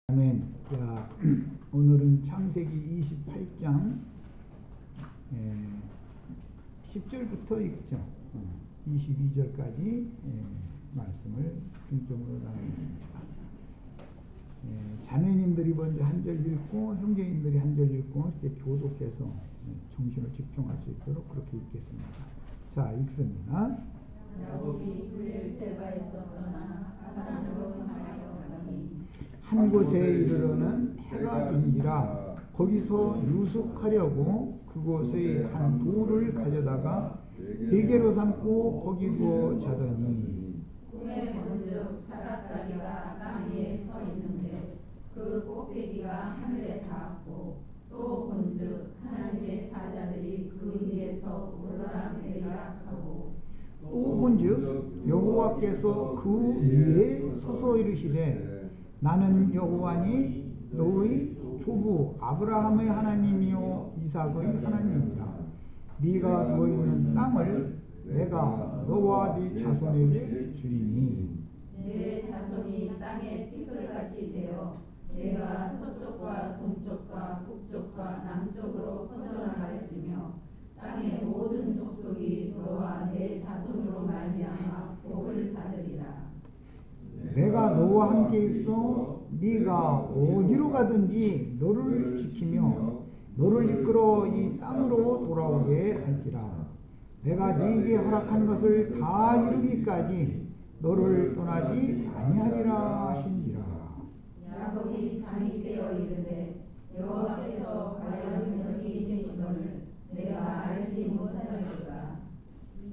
아멘. 자, 오늘은 창세기 28장 10절부터 읽죠. 22절까지 말씀을 중점으로 나누겠습니다. 자매님들이 먼저 한 절 읽고 형제님들이 한 절 읽고 이렇게 교독해서 정신을 집중할 수 있도록 그렇게 읽겠습니다. 자, 읽습니다. 야곱이 브엘세바에서 떠나 하란으로 향하여 가니 한 곳에 이르러는 해가 진지라 거기서 유숙하려고 그곳의 한 돌을 가져다가 베개로 삼고 거기 두어 자더니 꿈에 본즉 사닥다리가 땅 위에 서 있는데 그 꼭대기가 하늘에 닿았고 또 본즉 하나님의 사자들이 그 위에서 오르락내리락 하고 또 본즉 여호와께서 그 위에 서서 이르시되 나는 여호와니 너의 조부 아브라함의 하나님이요 이삭의 하나님이라. 네가 누워있는 땅을 내가 너와 네 자손에게 주리니 내 자손이 땅에 티끌같이 되어 내가 서쪽과 동쪽과 북쪽과 남쪽으로 퍼져나갈지며 땅의 모든 족속이 너와 내 자손으로 말미암아 복을 받으리라. 내가 너와 함께 있어 네가 어디로 가든지 너를 지키며 너를 이끌어 이 땅으로 돌아오게 할지라. 내가 네게 허락한 것을 다 이루기까지 너를 떠나지 아니하리라 하신지라. 야곱이 잠이 깨어 이르되 여호와께서 과연 여기 계시거늘 내가 알지 못하였도다.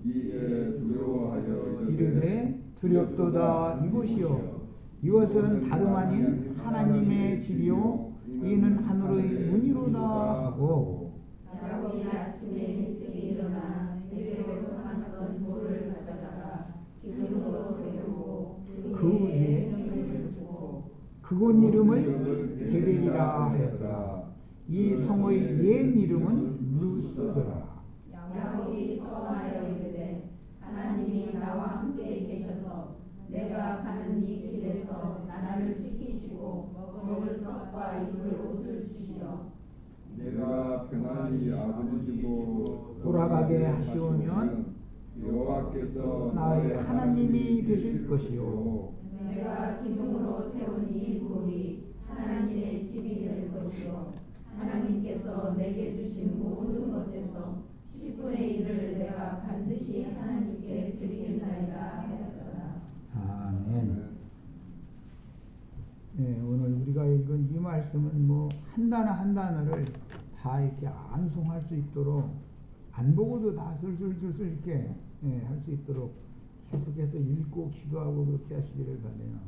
이에 두려워하여 이르되 두렵도다. 이곳이요 이것은 다름 아닌 하나님의 집이요 이는 하늘의 문이로다 하고 야곱이 아침에 일찍 일어나 베개로 삼았던 돌을 가져다가 기둥으로 세우고 그 위에 이름을 두고 그곳 이름을 베델이라 하였더라. 이 성의 옛 이름은 루스더라. 야곱이 서원하여 이르되 하나님이 나와 함께 계셔서 내가 가는 이 길에서 나를 지키시고 먹을 떡과 입을 옷을 주시어 내가 평안히 아버지 집으로 돌아가게 하시오면 여호와께서 나의 하나님이 되실 것이요 내가 기둥으로 세운 이 돌이 하나님의 집이 될 것이요 하나님께서 내게 주신 모든 것에서 10분의 1을 내가 반드시 하나님께 드리겠나이다 하였더라. 아멘. 네, 오늘 우리가 읽은 이 말씀은 뭐 한 단어 한 단어를 다 이렇게 암송할 수 있도록 안 보고도 다 슬슬슬슬 이렇게 할 수 있도록 계속해서 읽고 기도하고 그렇게 하시기를 바라요.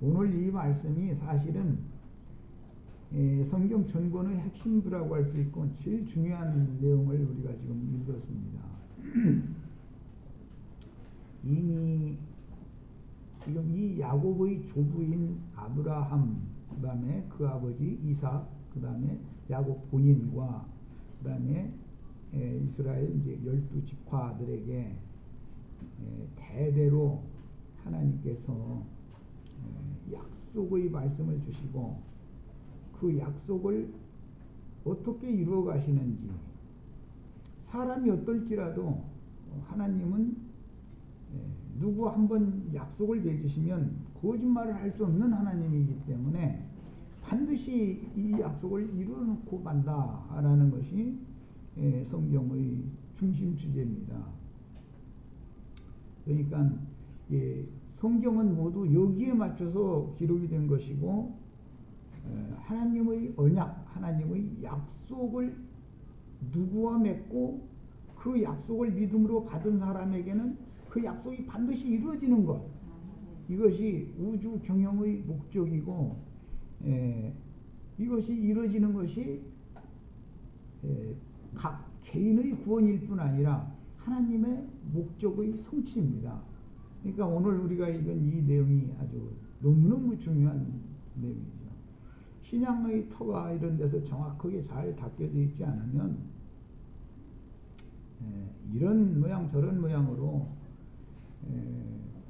오늘 이 말씀이 사실은 성경 전권의 핵심부라고 할 수 있고 제일 중요한 내용을 우리가 지금 읽었습니다. 이미 지금 이 야곱의 조부인 아브라함, 그 다음에 그 아버지 이삭, 그 다음에 야곱 본인과 그 다음에 이스라엘 이제 12지파들에게 대대로 하나님께서 약속의 말씀을 주시고 그 약속을 어떻게 이루어 가시는지, 사람이 어떨지라도 하나님은 누구 한번 약속을 맺으시면 거짓말을 할 수 없는 하나님이기 때문에 반드시 이 약속을 이루어놓고 만다라는 것이 성경의 중심 주제입니다. 그러니까 성경은 모두 여기에 맞춰서 기록이 된 것이고 하나님의 언약, 하나님의 약속을 누구와 맺고 그 약속을 믿음으로 받은 사람에게는 그 약속이 반드시 이루어지는 것, 이것이 우주 경영의 목적이고 이것이 이루어지는 것이 각 개인의 구원일 뿐 아니라 하나님의 목적의 성취입니다. 그러니까 오늘 우리가 읽은 이 내용이 아주 너무너무 중요한 내용이죠. 신약의 터가 이런 데서 정확하게 잘 닦여져 있지 않으면 이런 모양 저런 모양으로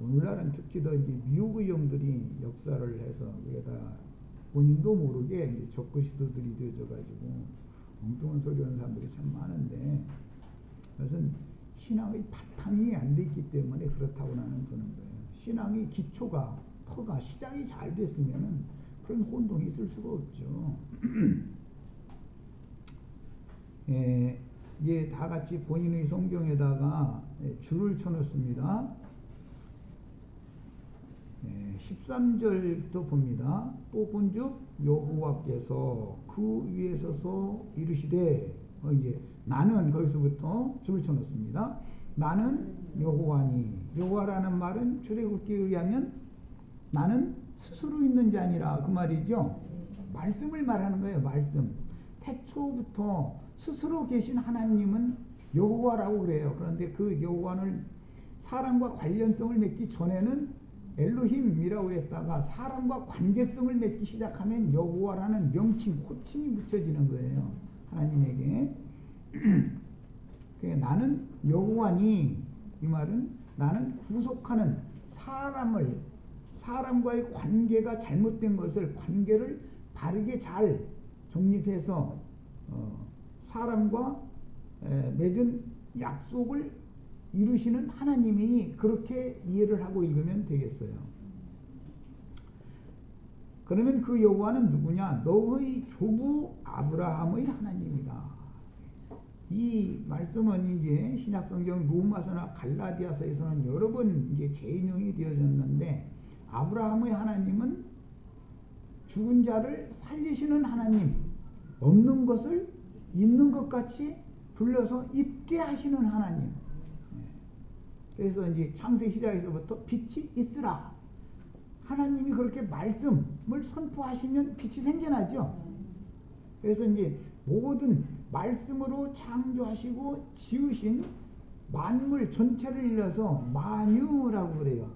오늘날은 특히 더 이제 미국의 영들이 역사를 해서 그게 다 본인도 모르게 이제 적그리스도 들이대져가지고 엉뚱한 소리 하는 사람들이 참 많은데, 그것은 신앙의 바탕이 안 돼 있기 때문에 그렇다고 나는 보는 거예요. 신앙의 기초가, 터가, 시작이 잘 됐으면은 그런 혼동이 있을 수가 없죠. 예, 다 같이 본인의 성경에다가 줄을 쳐놓습니다. 13절부터 봅니다. 또 본즉 여호와께서 그 위에 서서 이르시되, 이제 나는 거기서부터 줄을 쳐놓습니다. 나는 여호와니. 여호와라는 말은 출애굽기에 의하면 나는 스스로 있는 자 아니라 그 말이죠. 말씀을 말하는 거예요. 말씀. 태초부터 스스로 계신 하나님은 여호와라고 그래요. 그런데 그 여호와는 사람과 관련성을 맺기 전에는 엘로힘이라고 했다가 사람과 관계성을 맺기 시작하면 여호와라는 명칭, 호칭이 붙여지는 거예요. 하나님에게. 나는 여호와니, 이 말은 나는 구속하는 사람과의 관계가 잘못된 것을, 관계를 바르게 잘 정립해서 사람과 맺은 약속을 이루시는 하나님이니, 그렇게 이해를 하고 읽으면 되겠어요. 그러면 그 여호와는 누구냐? 너의 조부 아브라함의 하나님이다. 이 말씀은 이제 신약성경 로마서나 갈라디아서에서는 여러 번 이제 재인용이 되어졌는데, 아브라함의 하나님은 죽은 자를 살리시는 하나님, 없는 것을 있는 것 같이 불러서 있게 하시는 하나님. 그래서 이제 창세 시작에서부터 빛이 있으라. 하나님이 그렇게 말씀을 선포하시면 빛이 생겨나죠. 그래서 이제 모든 말씀으로 창조하시고 지으신 만물 전체를 일러서 만유라고 그래요.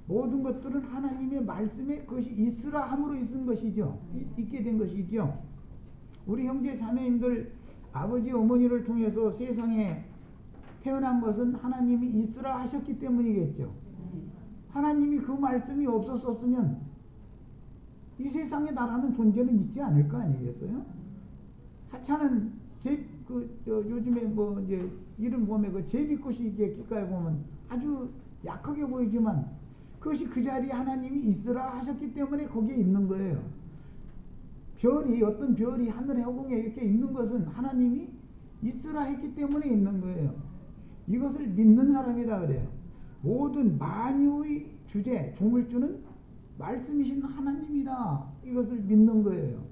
모든 것들은 하나님의 말씀에 그것이 있으라 함으로 있은 것이죠. 있게 된 것이죠. 우리 형제 자매님들 아버지 어머니를 통해서 세상에 태어난 것은 하나님이 있으라 하셨기 때문이겠죠. 하나님이 그 말씀이 없었으면 이 세상에 나라는 존재는 있지 않을 거 아니겠어요? 하찮은 요즘에 뭐 이제 이름 보면 그 제비꽃이 이렇게 길가에 보면 아주 약하게 보이지만 그것이 그 자리에 하나님이 있으라 하셨기 때문에 거기에 있는 거예요. 어떤 별이 하늘의 허공에 이렇게 있는 것은 하나님이 있으라 했기 때문에 있는 거예요. 이것을 믿는 사람이다 그래요. 모든 만유의 주제, 조물주는 말씀이신 하나님이다. 이것을 믿는 거예요.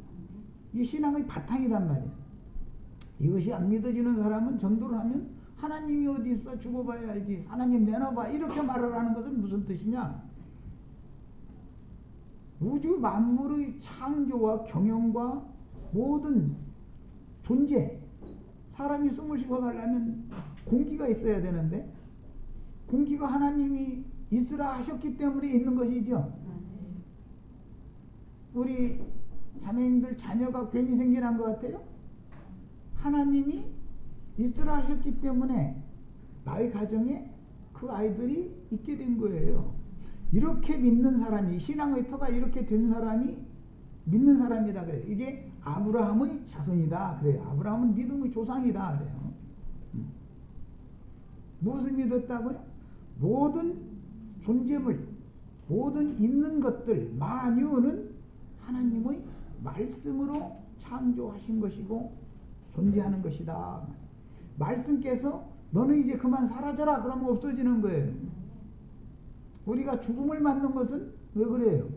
이 신앙의 바탕이란 말이에요. 이것이 안 믿어지는 사람은 전도를 하면 하나님이 어디 있어? 죽어봐야 알지. 하나님 내놔봐. 이렇게 말을 하는 것은 무슨 뜻이냐? 우주 만물의 창조와 경영과 모든 존재, 사람이 숨을 쉬어달라면 공기가 있어야 되는데 공기가 하나님이 있으라 하셨기 때문에 있는 것이죠. 우리 자매님들 자녀가 괜히 생겨난 것 같아요? 하나님이 있으라 하셨기 때문에 나의 가정에 그 아이들이 있게 된 거예요. 이렇게 믿는 사람이, 신앙의 터가 이렇게 된 사람이 믿는 사람이다 그래요. 이게 아브라함의 자손이다 그래요. 아브라함은 믿음의 조상이다 그래요. 무엇을 믿었다고요? 모든 존재물, 모든 있는 것들, 만유는 하나님의 말씀으로 창조하신 것이고 존재하는 것이다. 말씀께서 너는 이제 그만 사라져라 그러면 없어지는 거예요. 우리가 죽음을 맞는 것은 왜 그래요?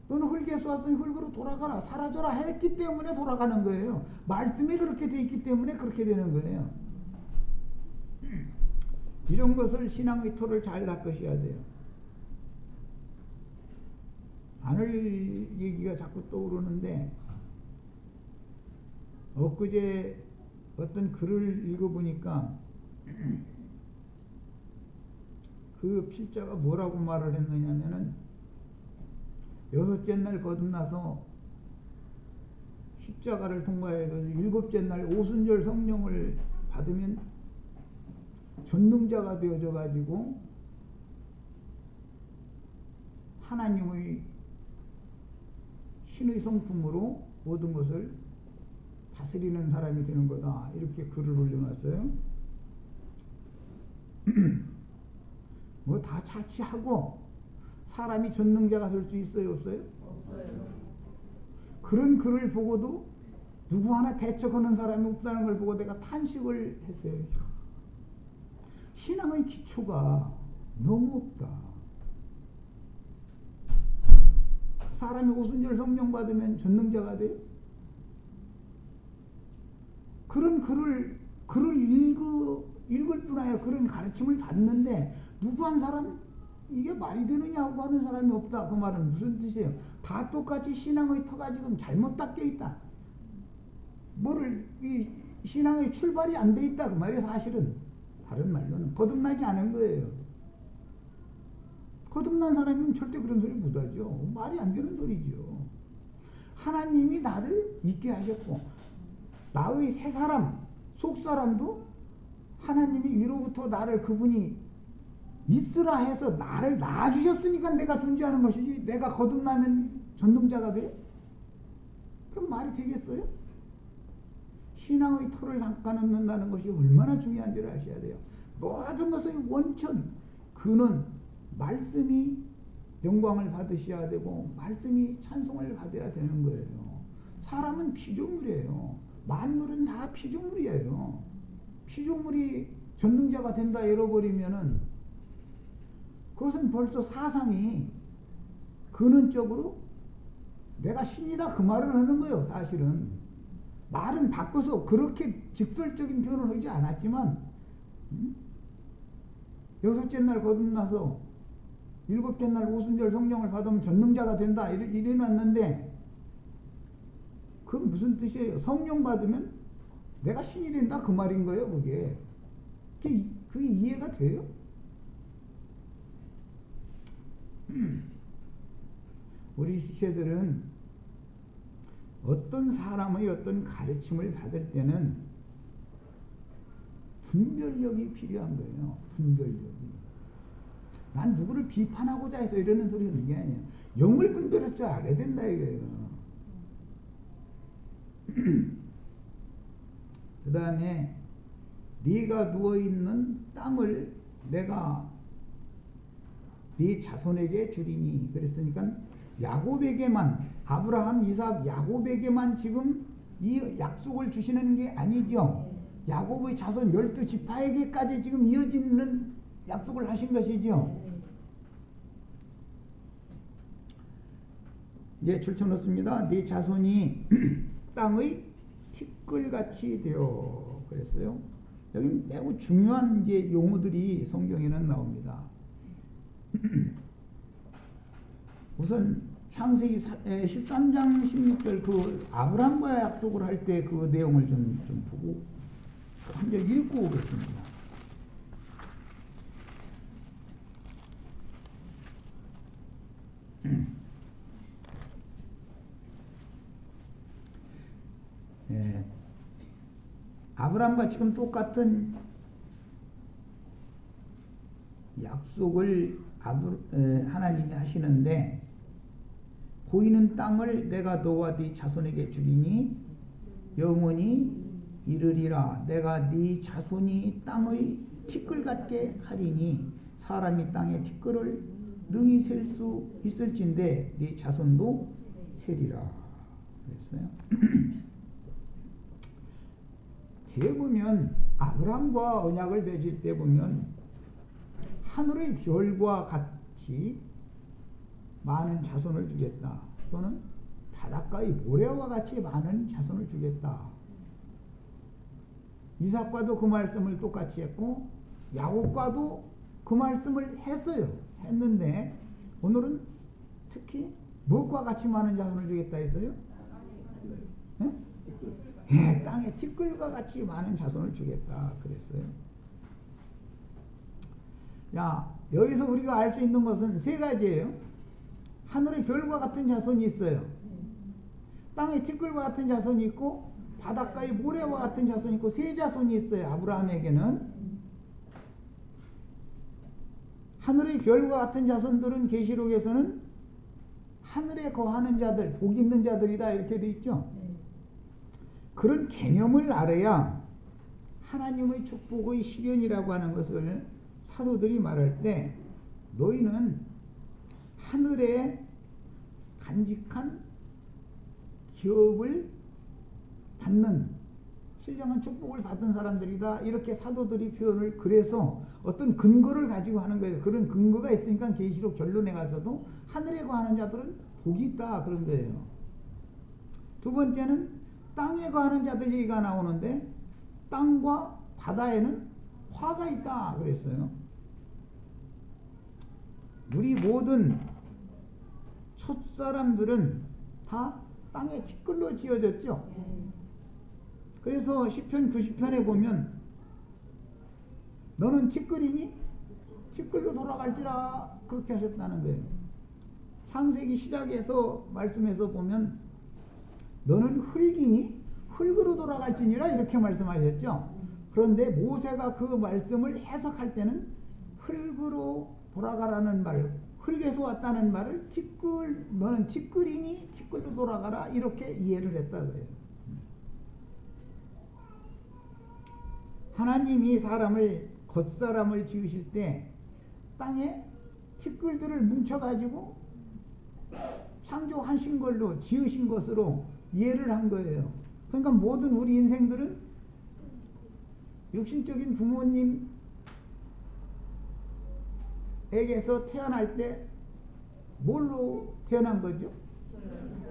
너는 흙에서 왔으니 흙으로 돌아가라, 사라져라 했기 때문에 돌아가는 거예요. 말씀이 그렇게 돼 있기 때문에 그렇게 되는 거예요. 이런 것을 신앙의 토를 잘 낚으셔야 돼요. 하늘 얘기가 자꾸 떠오르는데 엊그제 어떤 글을 읽어보니까 그 필자가 뭐라고 말을 했느냐면은 여섯째 날 거듭나서 십자가를 통과해서 일곱째 날 오순절 성령을 받으면 전능자가 되어져 가지고 하나님의 신의 성품으로 모든 것을 다스리는 사람이 되는 거다. 이렇게 글을 올려놨어요. 뭐 다 차치하고 사람이 전능자가 될 수 있어요, 없어요? 없어요. 그런 글을 보고도 누구 하나 대처하는 사람이 없다는 걸 보고 내가 탄식을 했어요. 신앙의 기초가 너무 없다. 사람이 오순절 성령 받으면 전능자가 돼요? 그런 글을 읽을 뿐 아니라 그런 가르침을 받는데 누구 한 사람 이게 말이 되느냐고 하는 사람이 없다. 그 말은 무슨 뜻이에요? 다 똑같이 신앙의 터가 지금 잘못 닦여 있다. 이 신앙의 출발이 안 돼 있다. 그 말이 사실은. 다른 말로는 거듭나지 않은 거예요. 거듭난 사람이면 절대 그런 소리 못하죠. 말이 안 되는 소리죠. 하나님이 나를 있게 하셨고 나의 새 사람, 속 사람도 하나님이 위로부터 나를 그분이 있으라 해서 나를 낳아주셨으니까 내가 존재하는 것이지 내가 거듭나면 전능자가 돼? 그럼 말이 되겠어요? 신앙의 틀을 닦아놓는다는 것이 얼마나 중요한지를 아셔야 돼요. 모든 것의 원천, 근원, 말씀이 영광을 받으셔야 되고 말씀이 찬송을 받아야 되는 거예요. 사람은 피조물이에요. 만물은 다 피조물이에요. 피조물이 전능자가 된다 잃어버리면은 그것은 벌써 사상이 근원적으로 내가 신이다 그 말을 하는 거예요. 사실은 말은 바꿔서 그렇게 직설적인 표현을 하지 않았지만 여섯째 날 거듭나서 일곱째 날 오순절 성령을 받으면 전능자가 된다 이래놨는데 그건 무슨 뜻이에요? 성령 받으면 내가 신이 된다 그 말인 거예요. 그게 이해가 돼요? 우리 시체들은 어떤 사람의 어떤 가르침을 받을 때는 분별력이 필요한 거예요. 분별력이. 난 누구를 비판하고자 해서 이러는 소리 하는 게 아니에요. 영을 분별할 줄 알아야 된다 이거예요. 그 다음에 네가 누워있는 땅을 내가 네 자손에게 주리니 그랬으니까 야곱에게만 아브라함, 이삭, 야곱에게만 지금 이 약속을 주시는 게 아니죠. 야곱의 자손 12지파에게까지 지금 이어지는 약속을 하신 것이죠. 이제 출처 넣습니다. 네 자손이 땅의 티끌같이 되어 그랬어요. 여기 매우 중요한 이제 용어들이 성경에는 나옵니다. 우선 창세기 13장 16절 그 아브라함과 약속을 할 때 그 내용을 좀 보고 한 절 읽고 오겠습니다. 아브라함과 지금 똑같은 약속을 하나님이 하시는데 보이는 땅을 내가 너와 네 자손에게 주리니 영원히 이르리라. 내가 네 자손이 땅의 티끌 같게 하리니 사람이 땅의 티끌을 능히 셀 수 있을진데 네 자손도 세리라 그랬어요. 뒤에 보면 아브라함과 언약을 맺을 때 보면 하늘의 별과 같이 많은 자손을 주겠다. 또는 바닷가의 모래와 같이 많은 자손을 주겠다. 이삭과도 그 말씀을 똑같이 했고 야곱과도 그 말씀을 했는데 오늘은 특히 무엇과 같이 많은 자손을 주겠다 했어요? 땅에 티끌과 같이 많은 자손을 주겠다 그랬어요. 여기서 우리가 알 수 있는 것은 세 가지예요. 하늘의 별과 같은 자손이 있어요. 땅의 티끌과 같은 자손이 있고 바닷가의 모래와 같은 자손이 있고 세 자손이 있어요. 아브라함에게는 하늘의 별과 같은 자손들은 계시록에서는 하늘에 거하는 자들, 복 있는 자들이다 이렇게 돼 있죠. 그런 개념을 알아야 하나님의 축복의 실현이라고 하는 것을 사도들이 말할 때 너희는 하늘에 간직한 기업을 받는 신령한 축복을 받은 사람들이다 이렇게 사도들이 표현을 그래서 어떤 근거를 가지고 하는 거예요. 그런 근거가 있으니까 계시록 결론에 가서도 하늘에 거하는 자들은 복이 있다 그런 거예요. 두 번째는 땅에 거하는 자들 얘기가 나오는데 땅과 바다에는 화가 있다 그랬어요. 우리 모든 첫사람들은 다 땅에 티끌로 지어졌죠. 그래서 시편 90편에 보면 너는 티끌이니? 티끌로 돌아갈지라 그렇게 하셨다는 거예요. 창세기 시작에서 말씀에서 보면 너는 흙이니? 흙으로 돌아갈지니라 이렇게 말씀하셨죠. 그런데 모세가 그 말씀을 해석할 때는 흙으로 돌아가라는 말, 흙에서 왔다는 말을 티끌, 너는 티끌이니? 티끌로 돌아가라 이렇게 이해를 했다고요. 하나님이 사람을 겉사람을 지으실 때 땅에 티끌들을 뭉쳐가지고 창조하신 걸로 지으신 것으로 이해를 한 거예요. 그러니까 모든 우리 인생들은 육신적인 부모님에게서 태어날 때 뭘로 태어난 거죠?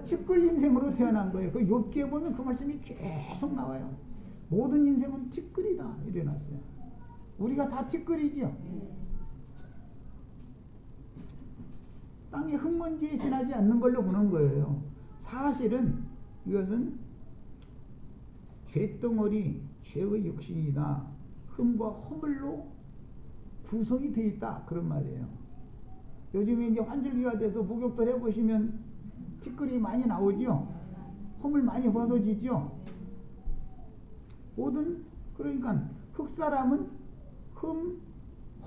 티끌 인생으로 태어난 거예요. 그 욥기에 보면 그 말씀이 계속 나와요. 모든 인생은 티끌이다 이래놨어요. 우리가 다 티끌이죠. 땅의 흙먼지에 지나지 않는 걸로 보는 거예요. 사실은 이것은 죄덩어리, 죄의 육신이다. 흠과 허물로 구성이 되어 있다 그런 말이에요. 요즘에 이제 환절기가 돼서 목욕들 해보시면 티끌이 많이 나오죠. 허물 많이 벗어지죠. 모든 그러니까 흙사람은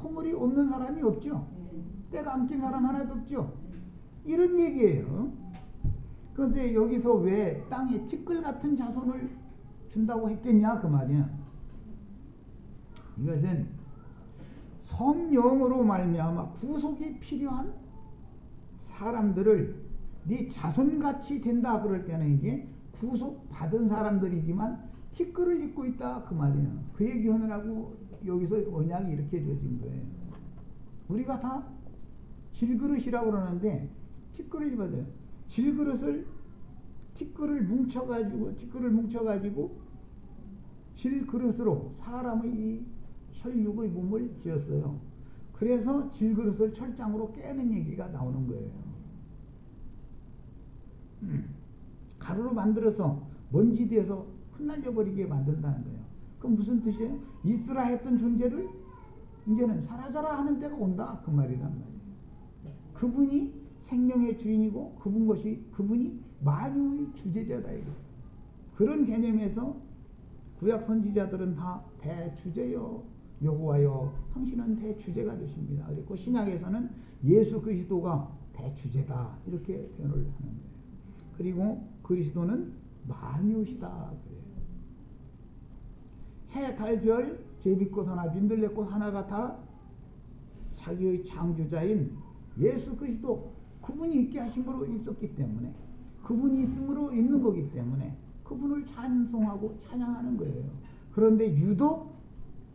허물이 없는 사람이 없죠. 때가 안 낀 사람 하나도 없죠. 이런 얘기예요. 그런데 여기서 왜 땅에 티끌 같은 자손을 준다고 했겠냐 그 말이야. 이것은 성령으로 말미암아 구속이 필요한 사람들을 네 자손같이 된다 그럴 때는 이게 구속받은 사람들이지만 티끌을 입고 있다 그 말이에요. 그 얘기하느라고 여기서 언약이 이렇게 되어진 거예요. 우리가 다 질그릇이라고 그러는데 티끌을 입어요. 질그릇을 티끌을 뭉쳐가지고 질그릇으로 사람의 이 혈육의 몸을 지었어요. 그래서 질그릇을 철장으로 깨는 얘기가 나오는 거예요. 가루로 만들어서 먼지대에서 흩날려 버리게 만든다는 거예요. 그럼 무슨 뜻이에요? 있으라 했던 존재를 이제는 사라져라 하는 때가 온다 그 말이란 말이에요. 그분이 생명의 주인이고 그분이 만유의 주제자다 이거. 그런 개념에서 구약 선지자들은 다 대주제요 여호와여 당신은 대주제가 되십니다. 그리고 신약에서는 예수 그리스도가 대주제다 이렇게 표현을 하는 거예요. 그리고 그리스도는 만유시다 그래요. 해, 달, 별, 제비꽃 하나, 민들레꽃 하나가 다 자기의 창조자인 예수 그리스도 그분이 있게 하심으로 있었기 때문에 그분이 있음으로 있는 거기 때문에 그분을 찬송하고 찬양하는 거예요. 그런데 유독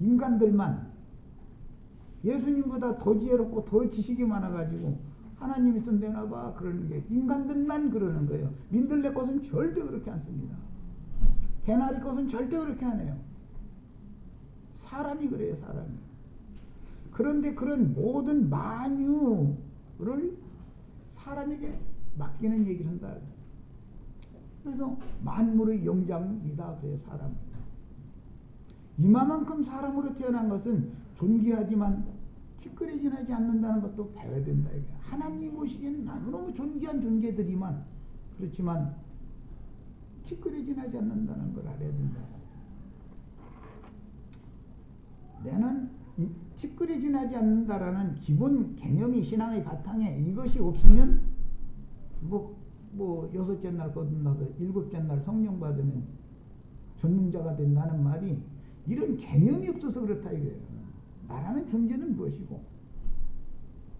인간들만 예수님보다 더 지혜롭고 더 지식이 많아가지고 하나님 있으면 되나봐 그러는 게 인간들만 그러는 거예요. 민들레꽃은 절대 그렇게 안 씁니다. 개나리꽃은 절대 그렇게 안 해요. 사람이 그래요. 사람이. 그런데 그런 모든 만유를 사람에게 맡기는 얘기를 한다. 그래서 만물의 영장이다 그래요. 사람. 이만큼 사람으로 태어난 것은 존귀하지만 티끌해지지 않는다는 것도 배워야 된다. 이게. 하나님 보시기에는 너무너무 존귀한 존재들이만 그렇지만 티끌해지지 않는다는 걸 알아야 된다. 나는 티끌해지지 않는다라는 기본 개념이 신앙의 바탕에 이것이 없으면 뭐 6째 날 거듭나서 7째 날 성령 받으면 전능자가 된다는 말이 이런 개념이 없어서 그렇다 이거예요. 나라는 존재는 무엇이고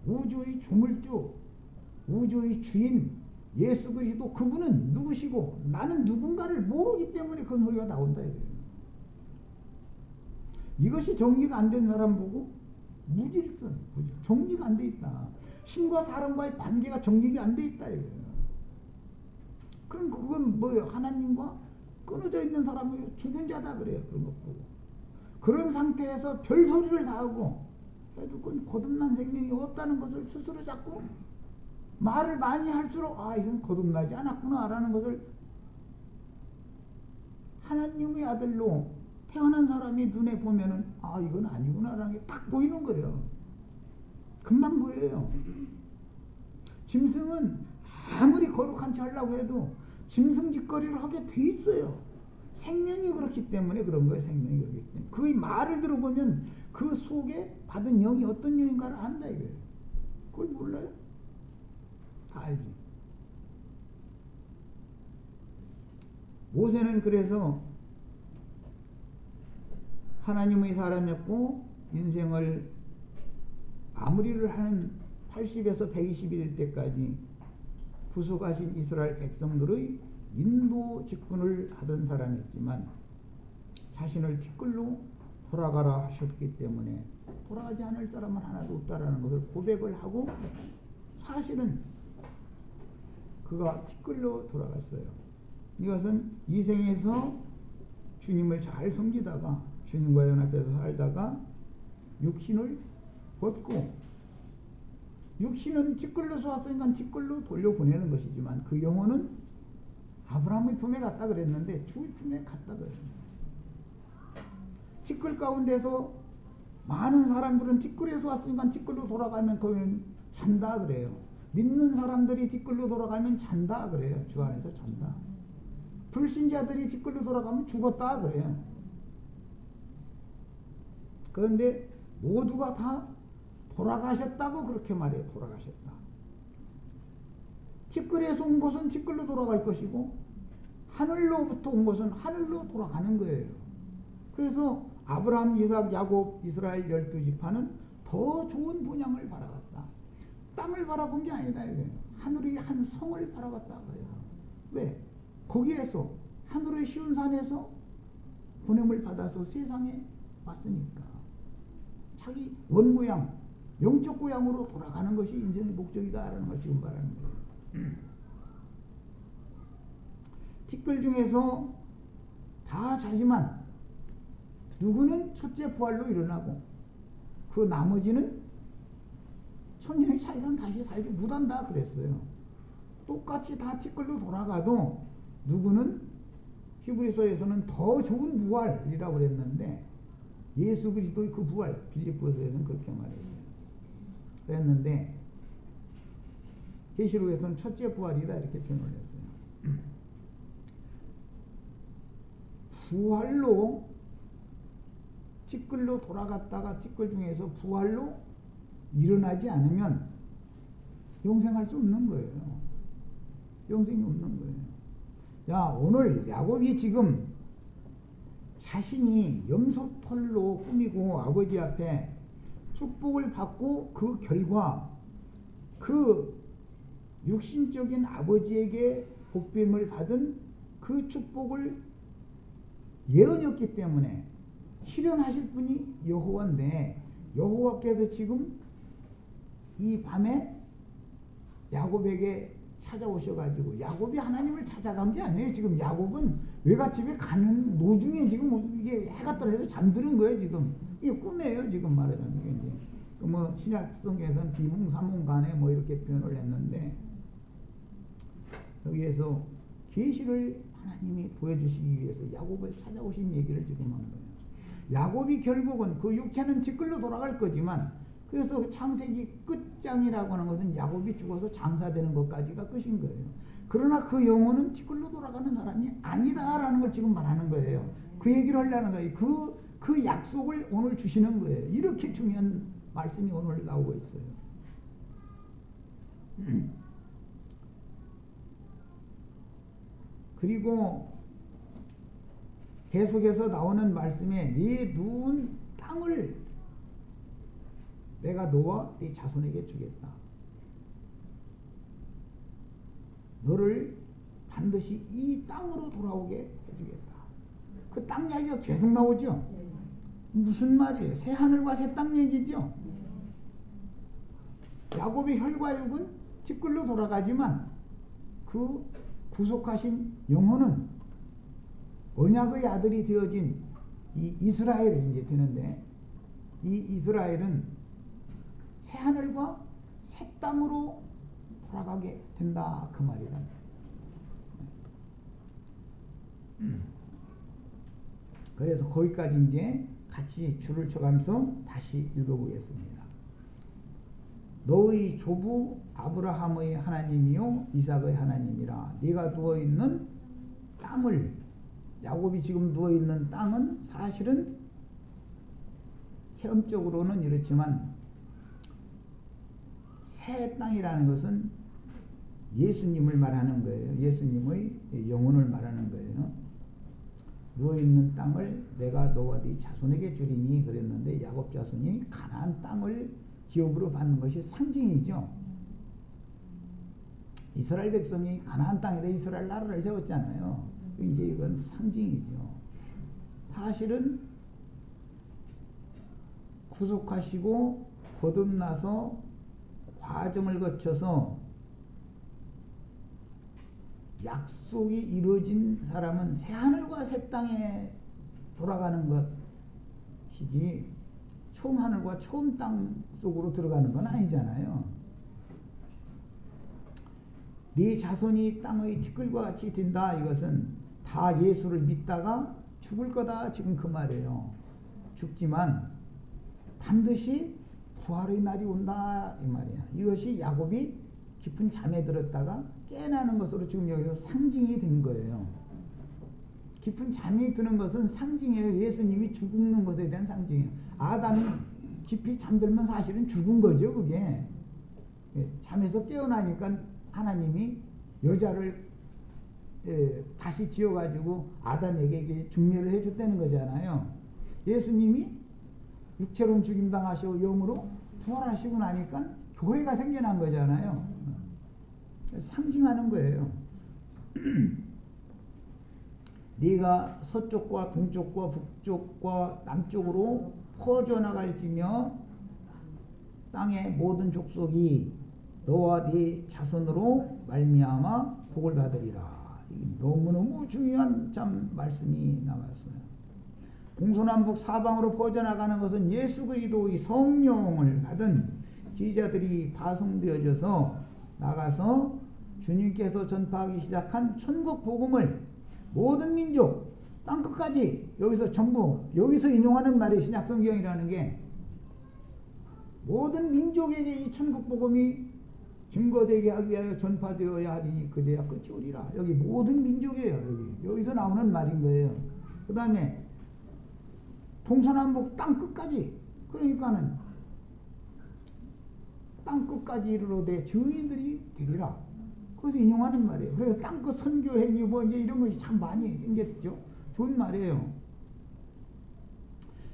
우주의 조물주, 우주의 주인 예수 그리스도 그분은 누구시고 나는 누군가를 모르기 때문에 그런 소리가 나온다 이거예요. 이것이 정리가 안 된 사람 보고 무질서, 정리가 안 돼 있다. 신과 사람과의 관계가 정리가 안 돼 있다 이거예요. 그럼 그건 뭐예요? 하나님과 끊어져 있는 사람이 죽은 자다 그래요. 그런 것 보고. 그런 상태에서 별소리를 다 하고 해도 그건 거듭난 생명이 없다는 것을 스스로 자꾸 말을 많이 할수록 이건 거듭나지 않았구나 라는 것을 하나님의 아들로 태어난 사람이 눈에 보면은 이건 아니구나 라는 게 딱 보이는 거예요. 금방 보여요. 짐승은 아무리 거룩한 체 하려고 해도 짐승짓거리를 하게 돼 있어요. 생명이 그렇기 때문에 그런 거예요. 생명이 그렇기 때문에. 그의 말을 들어보면 그 속에 받은 영이 어떤 영인가를 안다 이거예요. 그걸 몰라요? 다 알지. 모세는 그래서 하나님의 사람이었고 인생을 마무리를 하는 80에서 120이 될 때까지 구속하신 이스라엘 백성들의 인도 직분을 하던 사람이었지만 자신을 티끌로 돌아가라 하셨기 때문에 돌아가지 않을 사람은 하나도 없다라는 것을 고백을 하고 사실은 그가 티끌로 돌아갔어요. 이것은 이 생에서 주님을 잘 섬기다가 주님과 연합해서 살다가 육신을 벗고 육신은 티끌로서 왔으니까 티끌로 돌려보내는 것이지만 그 영혼은 아브라함의 품에 갔다 그랬는데 주의 품에 갔다 그래요. 티끌 가운데서 많은 사람들은 티끌에서 왔으니까 티끌로 돌아가면 거기는 잔다 그래요. 믿는 사람들이 티끌로 돌아가면 잔다 그래요. 주 안에서 잔다. 불신자들이 티끌로 돌아가면 죽었다 그래요. 그런데 모두가 다 돌아가셨다고 그렇게 말해요. 돌아가셨다. 티끌에서 온 것은 티끌로 돌아갈 것이고 하늘로부터 온 것은 하늘로 돌아가는 거예요. 그래서 아브라함, 이삭, 야곱, 이스라엘 12지파는 더 좋은 분양을 바라봤다. 땅을 바라본 게 아니다 이거예요. 하늘의 한 성을 바라봤다 그래요. 왜? 거기에서 하늘의 쉬운 산에서 보냄을 받아서 세상에 왔으니까 자기 원고향, 영적 고향으로 돌아가는 것이 인생의 목적이다라는 걸 지금 말하는 거예요. 티끌 중에서 다 자지만 누구는 첫째 부활로 일어나고 그 나머지는 천년의 차이가 다시 살지 못한다 그랬어요. 똑같이 다 티끌로 돌아가도 누구는 히브리서에서는 더 좋은 부활이라고 그랬는데 예수 그리스도의 그 부활 빌립보서에서는 그렇게 말했어요. 그랬는데 계시록에서는 첫째 부활이다 이렇게 표현을 했어요. 부활로 티끌로 돌아갔다가 티끌 중에서 부활로 일어나지 않으면 영생할 수 없는 거예요. 영생이 없는 거예요. 자, 오늘 야곱이 지금 자신이 염소털로 꾸미고 아버지 앞에 축복을 받고 그 결과 그 육신적인 아버지에게 복됨을 받은 그 축복을 예언이었기 때문에 실현하실 분이 여호와인데 여호와께서 지금 이 밤에 야곱에게 찾아오셔가지고 야곱이 하나님을 찾아간 게 아니에요. 지금 야곱은 외갓집에 가는 노중에 지금 이게 해가 떨어져서 잠드는 거예요. 지금 이게 꿈이에요. 지금 말하자면 이게 이제 뭐 신약성경에서는 비몽사몽간에 뭐 이렇게 표현을 했는데 여기에서 계시를 하나님이 보여주시기 위해서 야곱을 찾아오신 얘기를 지금 한 거예요. 야곱이 결국은 그 육체는 티끌로 돌아갈 거지만 그래서 창세기 끝장이라고 하는 것은 야곱이 죽어서 장사되는 것까지가 끝인 거예요. 그러나 그 영혼은 티끌로 돌아가는 사람이 아니다라는 걸 지금 말하는 거예요. 그 얘기를 하려는 거예요. 그 약속을 오늘 주시는 거예요. 이렇게 중요한 말씀이 오늘 나오고 있어요. 그리고 계속해서 나오는 말씀에 네 누운 땅을 내가 너와 네 자손에게 주겠다. 너를 반드시 이 땅으로 돌아오게 해주겠다. 그 땅 이야기가 계속 나오죠. 무슨 말이에요? 새 하늘과 새 땅 얘기죠. 야곱의 혈과 육은 티끌로 돌아가지만 그 구속하신 영혼은 언약의 아들이 되어진 이 이스라엘이 이제 되는데, 이 이스라엘은 새 하늘과 새 땅으로 돌아가게 된다, 그 말이다. 그래서 거기까지 이제 같이 줄을 쳐가면서 다시 읽어보겠습니다. 너의 조부 아브라함의 하나님이요 이삭의 하나님이라. 네가 누워있는 땅을, 야곱이 지금 누워있는 땅은 사실은 체험적으로는 이렇지만 새 땅이라는 것은 예수님을 말하는 거예요. 예수님의 영혼을 말하는 거예요. 누워있는 땅을 내가 너와 네 자손에게 주리니 그랬는데, 야곱 자손이 가나안 땅을 기업으로 받는 것이 상징이죠. 이스라엘 백성이 가나안 땅에다 이스라엘 나라를 세웠잖아요. 이제 이건 상징이죠. 사실은 구속하시고 거듭나서 과정을 거쳐서 약속이 이루어진 사람은 새하늘과 새 땅에 돌아가는 것이지 처음 하늘과 처음 땅 속으로 들어가는 건 아니잖아요. 네 자손이 땅의 티끌과 같이 된다, 이것은 다 예수를 믿다가 죽을 거다, 지금 그 말이에요. 죽지만 반드시 부활의 날이 온다, 이 말이야. 이것이 야곱이 깊은 잠에 들었다가 깨어나는 것으로 지금 여기서 상징이 된 거예요. 깊은 잠이 드는 것은 상징이에요. 예수님이 죽는 것에 대한 상징이에요. 아담이 깊이 잠들면 사실은 죽은 거죠, 그게. 잠에서 깨어나니까 하나님이 여자를 다시 지어가지고 아담에게 중매를 해줬다는 거잖아요. 예수님이 육체로는 죽임당하시고 영으로 부활하시고 나니까 교회가 생겨난 거잖아요. 상징하는 거예요. 네가 서쪽과 동쪽과 북쪽과 남쪽으로 퍼져나갈지며 땅의 모든 족속이 너와 네 자손으로 말미암아 복을 받으리라. 너무너무 중요한 참 말씀이 나왔어요. 동서남북 사방으로 퍼져나가는 것은 예수 그리스도의 성령을 받은 지휘자들이 파송되어져서 나가서 주님께서 전파하기 시작한 천국 복음을 모든 민족 땅끝까지, 여기서 전부 여기서 인용하는 말이 신약성경이라는 게 모든 민족에게 이 천국 복음이 증거되게 하기 위하여 전파되어야 하리니 그제야 끝이 오리라. 여기 모든 민족이에요. 여기서 나오는 말인 거예요. 그 다음에 동서남북 땅끝까지, 그러니까는 땅끝까지 이르러되 증인들이 되리라. 그래서 인용하는 말이에요. 그래서 땅끝 선교행위 뭐 이제 이런 것이 참 많이 생겼죠. 좋은 말이에요.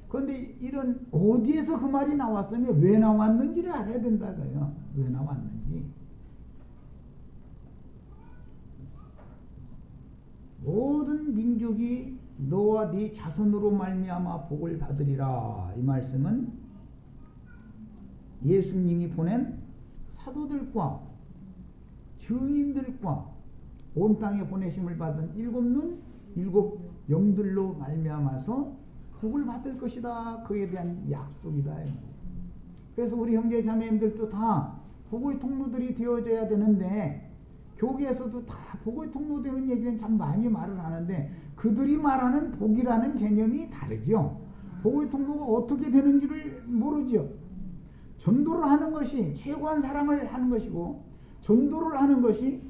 그런데 이런 어디에서 그 말이 나왔으면 왜 나왔는지를 알아야 된다고요. 왜 나왔는지. 모든 민족이 너와 네 자손으로 말미암아 복을 받으리라. 이 말씀은 예수님이 보낸 사도들과 증인들과 온 땅에 보내심을 받은 일곱 영들로 말미암아서 복을 받을 것이다. 그에 대한 약속이다. 그래서 우리 형제 자매님들도 다 복의 통로들이 되어져야 되는데, 교계에서도 다 복의 통로 되는 얘기는 참 많이 말을 하는데 그들이 말하는 복이라는 개념이 다르죠. 복의 통로가 어떻게 되는지를 모르죠. 전도를 하는 것이 최고한 사랑을 하는 것이고, 전도를 하는 것이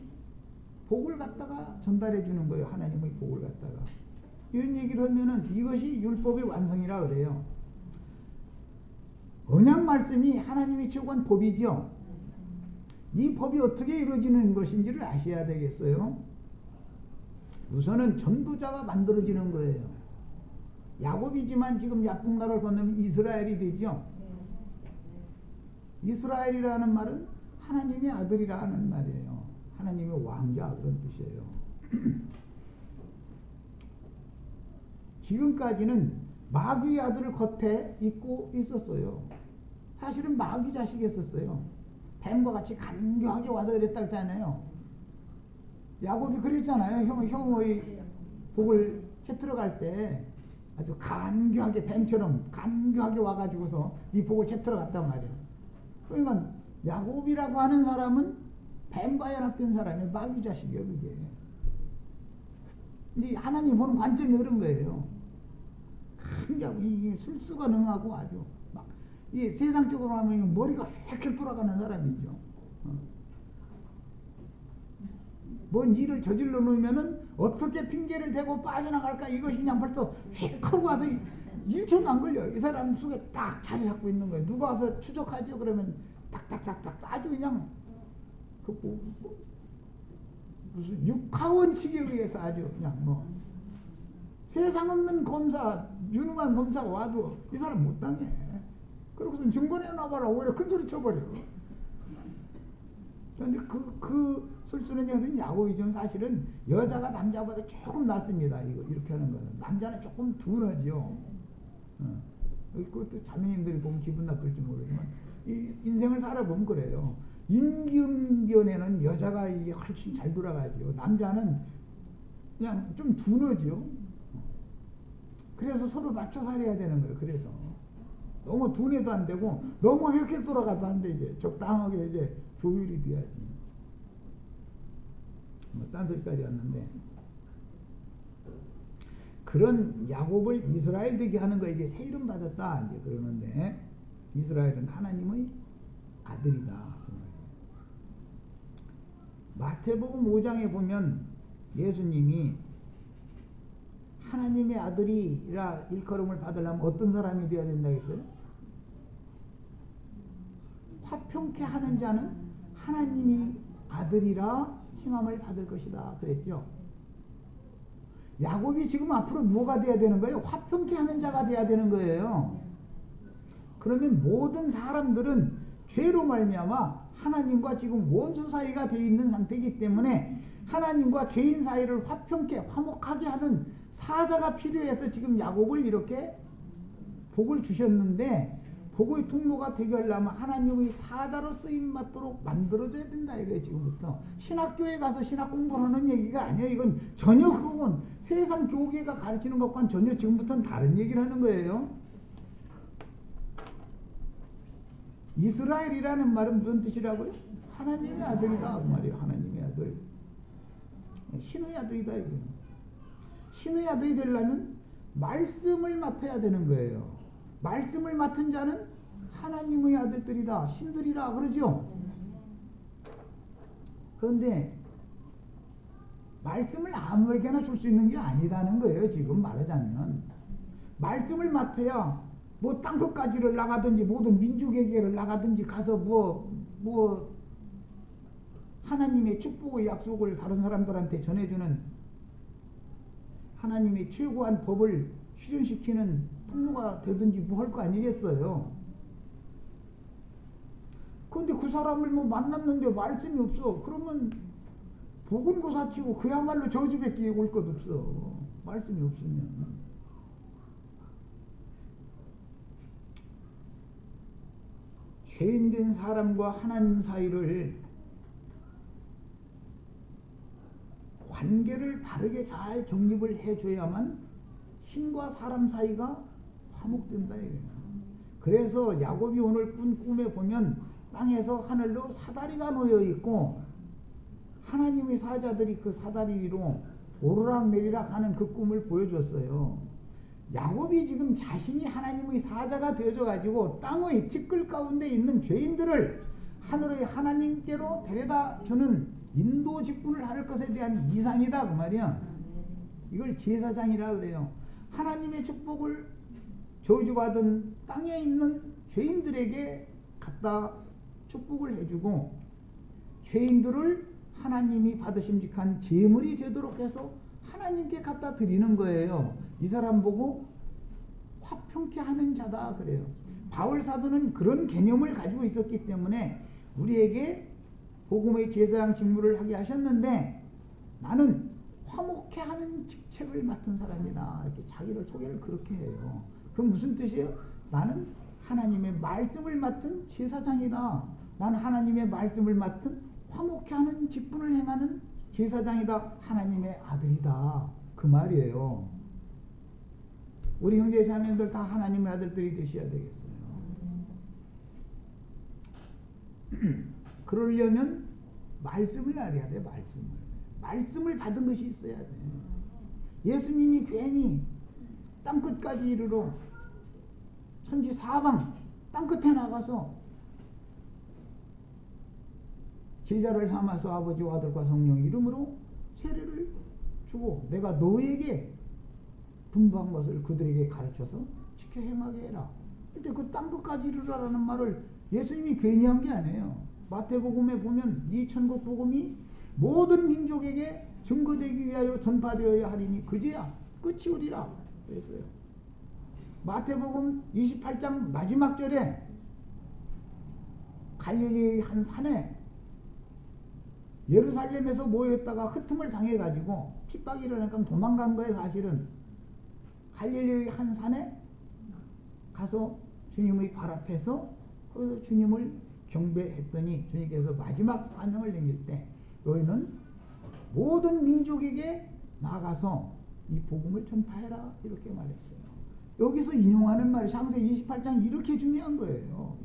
복을 갖다가 전달해 주는 거예요. 하나님의 복을 갖다가. 이런 얘기를 하면은 이것이 율법의 완성이라 그래요. 언약 말씀이 하나님의 최고한 법이죠. 이 법이 어떻게 이루어지는 것인지를 아셔야 되겠어요. 우선은 전도자가 만들어지는 거예요. 야곱이지만 지금 야복나라를 건너면 이스라엘이 되죠. 이스라엘이라는 말은 하나님의 아들이라는 말이에요. 하나님의 왕자 그런 뜻이에요. 지금까지는 마귀의 아들을 겉에 입고 있었어요. 사실은 마귀 자식이었어요. 뱀과 같이 간교하게 와서 그랬다 했잖아요. 야곱이 그랬잖아요. 형의 복을 채트러 갈 때 아주 간교하게 뱀처럼 간교하게 와가지고서 이 복을 채트러 갔단 말이에요. 그러니까 야곱이라고 하는 사람은 뱀과 연합된 사람이 마귀 자식이에요. 그게 이제 하나님 보는 관점이 그런 거예요. 이 술수가 능하고 아주 막 이 세상적으로 하면 머리가 휙휙 돌아가는 사람이죠. 뭔 일을 저질러 놓으면은 어떻게 핑계를 대고 빠져나갈까 이것이 그냥 벌써 휙 하고 와서 1초도 안 걸려요. 이 사람 속에 딱 자리 잡고 있는 거예요. 누가 와서 추적하죠? 그러면 딱딱딱딱 아주 그냥 무슨 육하원칙에 의해서 아주 그냥 뭐 세상 없는 검사, 유능한 검사가 와도 이 사람 못 당해. 그러고서 증거내 놔봐라 오히려 큰 소리 쳐버려. 그런데 그 술수는 여기서 야곱이지만 사실은 여자가 남자보다 조금 낫습니다. 이렇게 하는 거는 남자는 조금 둔하죠. 그것도 자매님들이 보면 기분 나쁠지 모르지만 이 인생을 살아보면 그래요. 임기응변에는 여자가 이게 훨씬 잘 돌아가죠. 남자는 그냥 좀 둔하죠. 그래서 서로 맞춰 살아야 되는 거예요. 그래서 너무 둔해도 안 되고 너무 획획 돌아가도 안 되게 적당하게 이제 조율이 돼야지. 딴소리까지 왔는데 그런 야곱을 이스라엘 되게 하는 거 이게 새 이름 받았다 이제 그러는데 이스라엘은 하나님의 아들이다. 마태복음 5장에 보면 예수님이 하나님의 아들이라 일컬음을 받으려면 어떤 사람이 되어야 된다 했어요? 화평케 하는 자는 하나님이 아들이라 칭함을 받을 것이다 그랬죠. 야곱이 지금 앞으로 뭐가 돼야 되는 거예요? 화평케 하는 자가 돼야 되는 거예요. 그러면 모든 사람들은 죄로 말미암아 하나님과 지금 원수 사이가 되어 있는 상태이기 때문에 하나님과 죄인 사이를 화평케 화목하게 하는 사자가 필요해서 지금 야곱을 이렇게 복을 주셨는데 복의 통로가 되게 하려면 하나님의 사자로 쓰임 받도록 만들어줘야 된다 이거예요. 지금부터 신학교에 가서 신학 공부하는 얘기가 아니에요. 이건 전혀 그건 세상 교계가 가르치는 것과는 전혀 지금부터는 다른 얘기를 하는 거예요. 이스라엘이라는 말은 무슨 뜻이라고요? 하나님의 아들이다 그 말이에요. 하나님의 아들, 신의 아들이다 이거예요. 신의 아들이 되려면 말씀을 맡아야 되는 거예요. 말씀을 맡은 자는 하나님의 아들들이다, 신들이라 그러죠. 그런데 말씀을 아무에게나 줄 수 있는 게 아니라는 거예요. 지금 말하자면 말씀을 맡아야 뭐 땅끝까지를 나가든지 모든 민족에게를 나가든지 가서 뭐 하나님의 축복의 약속을 다른 사람들한테 전해주는 하나님의 최고한 법을 실현시키는 통로가 되든지 뭐 할 거 아니겠어요. 그런데 그 사람을 뭐 만났는데 말씀이 없어. 그러면 복은 고사치고 그야말로 저주밖에 올 것 없어. 말씀이 없으면. 죄인된 사람과 하나님 사이를 관계를 바르게 잘 정립을 해줘야만 신과 사람 사이가 화목된다 이거예요. 그래서 야곱이 오늘 꾼 꿈에 보면 땅에서 하늘로 사다리가 놓여 있고 하나님의 사자들이 그 사다리 위로 오르락 내리락 하는 그 꿈을 보여줬어요. 야곱이 지금 자신이 하나님의 사자가 되어져 가지고 땅의 티끌 가운데 있는 죄인들을 하늘의 하나님께로 데려다 주는 인도 직분을 할 것에 대한 이상이다 그 말이야. 이걸 제사장이라 그래요. 하나님의 축복을 저주받은 땅에 있는 죄인들에게 갖다 축복을 해주고 죄인들을 하나님이 받으심직한 제물이 되도록 해서 하나님께 갖다 드리는 거예요. 이 사람 보고 화평케 하는 자다 그래요. 바울 사도는 그런 개념을 가지고 있었기 때문에 우리에게 복음의 제사장 직무를 하게 하셨는데, 나는 화목케 하는 직책을 맡은 사람이다, 이렇게 자기를 소개를 그렇게 해요. 그럼 무슨 뜻이에요? 나는 하나님의 말씀을 맡은 제사장이다. 나는 하나님의 말씀을 맡은 화목케 하는 직분을 행하는 제사장이다. 하나님의 아들이다, 그 말이에요. 우리 형제 자매들 다 하나님의 아들들이 되셔야 되겠어요. 그러려면 말씀을 알아야 돼. 말씀을 받은 것이 있어야 돼. 예수님이 괜히 땅끝까지 이르러 천지 사방 땅끝에 나가서 제자를 삼아서 아버지와 아들과 성령 이름으로 세례를 주고 내가 너에게 분부한 것을 그들에게 가르쳐서 지켜 행하게 해라. 근데 그 땅끝까지 이르라라는 말을 예수님이 괜히 한 게 아니에요. 마태복음에 보면 이 천국 복음이 모든 민족에게 증거되기 위하여 전파되어야 하리니 그제야 끝이 오리라 그랬어요. 마태복음 28장 마지막 절에 갈릴리의 한 산에 예루살렘에서 모였다가 흩음을 당해가지고 핍박이 일어나니까 도망간 거예요. 사실은 갈릴리의 한 산에 가서 주님의 발 앞에서 거기서 주님을 경배했더니 주님께서 마지막 사명을 내밀 때 너희는 모든 민족에게 나가서 이 복음을 전파해라 이렇게 말했어요. 여기서 인용하는 말이 창세기 28장 이렇게 중요한 거예요.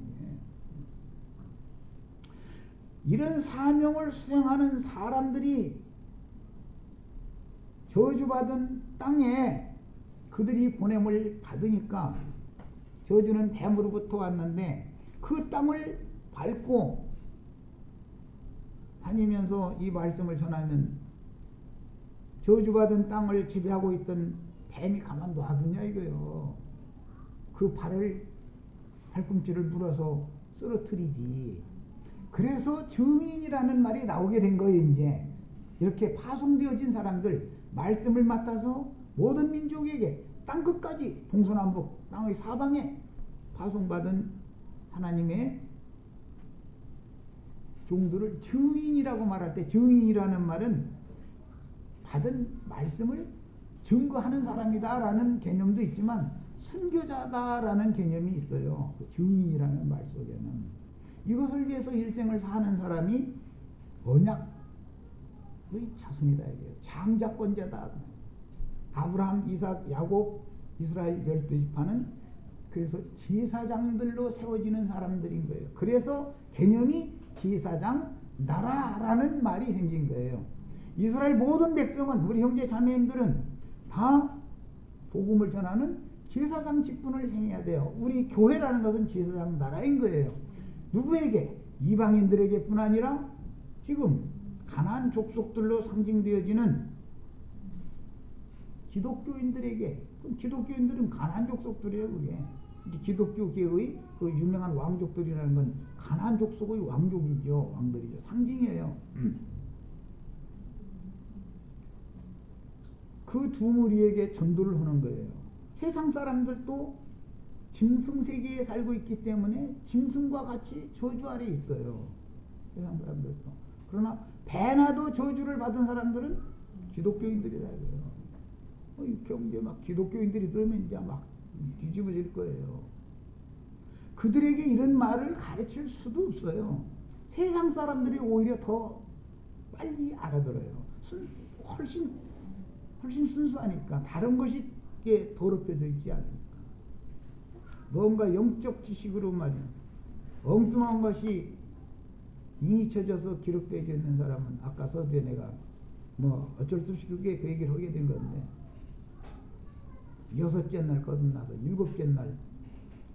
이런 사명을 수행하는 사람들이 저주받은 땅에 그들이 보냄을 받으니까, 저주는 뱀으로부터 왔는데 그 땅을 밟고 다니면서 이 말씀을 전하면 저주받은 땅을 지배하고 있던 뱀이 가만 놔두냐 이거요. 그 발꿈치를 물어서 쓰러뜨리지. 그래서 증인이라는 말이 나오게 된 거예요. 이제 이렇게 파송되어진 사람들, 말씀을 맡아서 모든 민족에게 땅끝까지 동서남북 땅의 사방에 파송받은 하나님의 종들을 증인이라고 말할 때, 증인이라는 말은 받은 말씀을 증거하는 사람이다 라는 개념도 있지만 순교자다라는 개념이 있어요. 그 증인이라는 말 속에는. 이것을 위해서 일생을 사는 사람이 언약의 자손이다 이게요. 장자권자다. 아브라함, 이삭, 야곱, 이스라엘 12지파는 그래서 제사장들로 세워지는 사람들인 거예요. 그래서 개념이 제사장 나라라는 말이 생긴 거예요. 이스라엘 모든 백성은, 우리 형제 자매님들은 다 복음을 전하는 제사장 직분을 행해야 돼요. 우리 교회라는 것은 제사장 나라인 거예요. 누구에게? 이방인들에게 뿐 아니라 지금 가나안 족속들로 상징되어지는 기독교인들에게. 기독교인들은 가나안 족속들이에요. 그게 기독교계의 그 유명한 왕족들이라는 건 가나안 족속의 왕족이죠. 왕들이죠. 상징이에요. 그 두 무리에게 전도를 하는 거예요. 세상 사람들도 짐승 세계에 살고 있기 때문에 짐승과 같이 저주 아래 있어요. 세상 사람들도. 그러나 배나도 저주를 받은 사람들은 기독교인들이라 해요. 이 경제 막 기독교인들이 들으면 이제 막 뒤집어질 거예요. 그들에게 이런 말을 가르칠 수도 없어요. 세상 사람들이 오히려 더 빨리 알아들어요. 훨씬 순수하니까. 다른 것이 더럽혀져 있지 않으니까. 뭔가 영적 지식으로 말이야 엉뚱한 것이 인이쳐져서 기록되어 있는 사람은, 아까 서두에 내가 뭐 어쩔 수 없이 그게 그 얘기를 하게 된 건데, 6째 날 거듭나서 7째 날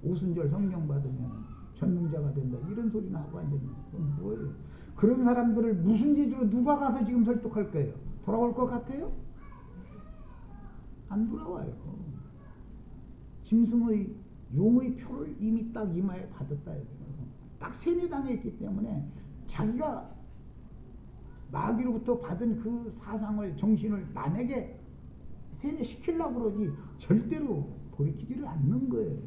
오순절 성령 받으면 전능자가 된다 이런 소리나 하고 앉았네. 그럼 뭐예요? 그런 사람들을 무슨 재주로 누가 가서 지금 설득할 거예요? 돌아올 것 같아요? 안 돌아와요. 짐승의 용의 표를 이미 딱 이마에 받았다. 딱 세뇌당했기 때문에 자기가 마귀로부터 받은 그 사상을, 정신을 남에게 세뇌시키려고 그러지 절대로 돌이키지를 않는 거예요.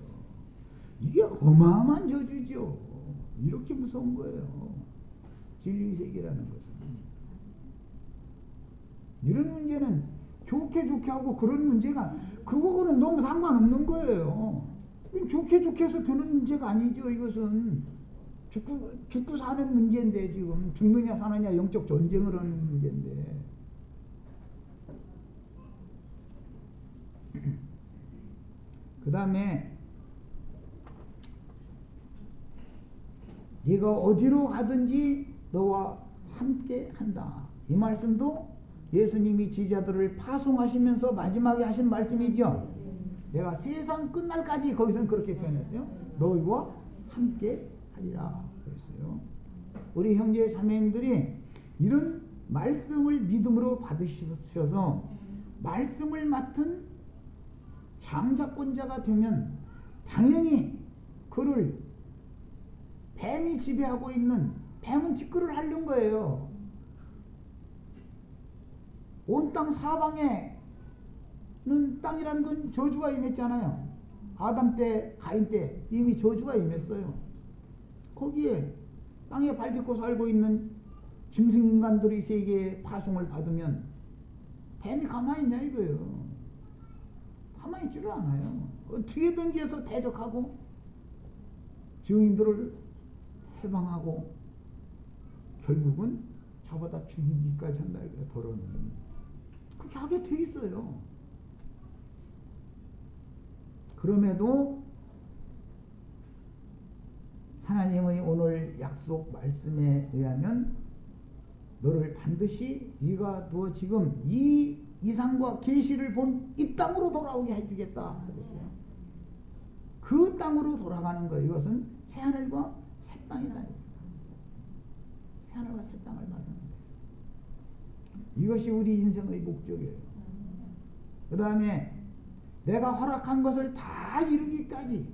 이게 어마어마한 저주죠. 이렇게 무서운 거예요. 진리의 세계라는 것은. 이런 문제는 좋게 하고 그런 문제가 그거는 너무 상관없는 거예요. 좋게 해서 드는 문제가 아니죠. 이것은 죽고 사는 문제인데 지금 죽느냐 사느냐 영적 전쟁을 하는 문제인데. 그 다음에 네가 어디로 가든지 너와 함께 한다. 이 말씀도 예수님이 제자들을 파송하시면서 마지막에 하신 말씀이죠. 내가 세상 끝날까지 거기서는 그렇게 표현했어요. 너희와 함께 하리라 그랬어요. 우리 형제 자매님들이 이런 말씀을 믿음으로 받으셔서 말씀을 맡은 장자권자가 되면 당연히 그를 뱀이 지배하고 있는 뱀은 뒷글을 하려는 거예요. 온 땅 사방에는 땅이라는 건 저주가 임했잖아요. 아담 때 가인 때 이미 저주가 임했어요. 거기에 땅에 발 딛고 살고 있는 짐승인간들의 세계에 파송을 받으면 뱀이 가만히 있냐 이거예요. 가만히 있지를 않아요. 어떻게든지 해서 대적하고 증인들을 회방하고 결국은 잡아다 죽이기까지 한다 이거예요. 더러운 그렇게 하게 돼 있어요. 그럼에도 하나님의 오늘 약속 말씀에 의하면 너를 반드시 네가 누워 지금 이 이상과 계시를 본 이 땅으로 돌아오게 해주겠다 그랬어요. 그 땅으로 돌아가는 거예요. 이것은 새하늘과 새 땅이다. 새하늘과 새 땅을 말하는 거예요. 이것이 우리 인생의 목적이에요. 그 다음에 내가 허락한 것을 다 이루기까지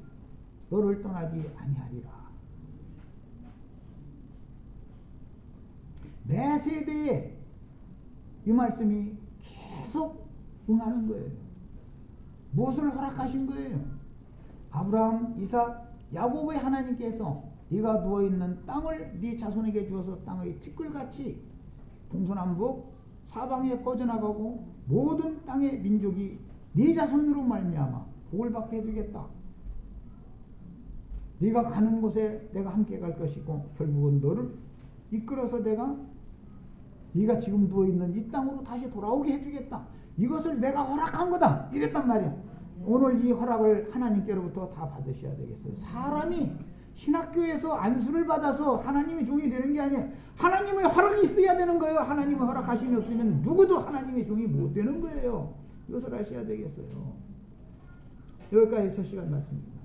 너를 떠나지 아니하리라. 매 세대에 이 말씀이 계속 응하는 거예요. 무엇을 허락하신 거예요? 아브라함, 이삭, 야곱의 하나님께서 네가 누워있는 땅을 네 자손에게 주어서 땅의 티끌같이 동서남북 사방에 퍼져나가고 모든 땅의 민족이 네 자손으로 말미암아 복을 받게 해주겠다. 네가 가는 곳에 내가 함께 갈 것이고 결국은 너를 이끌어서 네가 지금 누워있는 이 땅으로 다시 돌아오게 해주겠다. 이것을 내가 허락한 거다 이랬단 말이야. 오늘 이 허락을 하나님께로부터 다 받으셔야 되겠어요. 사람이 신학교에서 안수를 받아서 하나님의 종이 되는 게 아니에요. 하나님의 허락이 있어야 되는 거예요. 하나님의 허락하심이 없으면 누구도 하나님의 종이 못 되는 거예요. 이것을 아셔야 되겠어요. 여기까지 첫 시간 말씀입니다.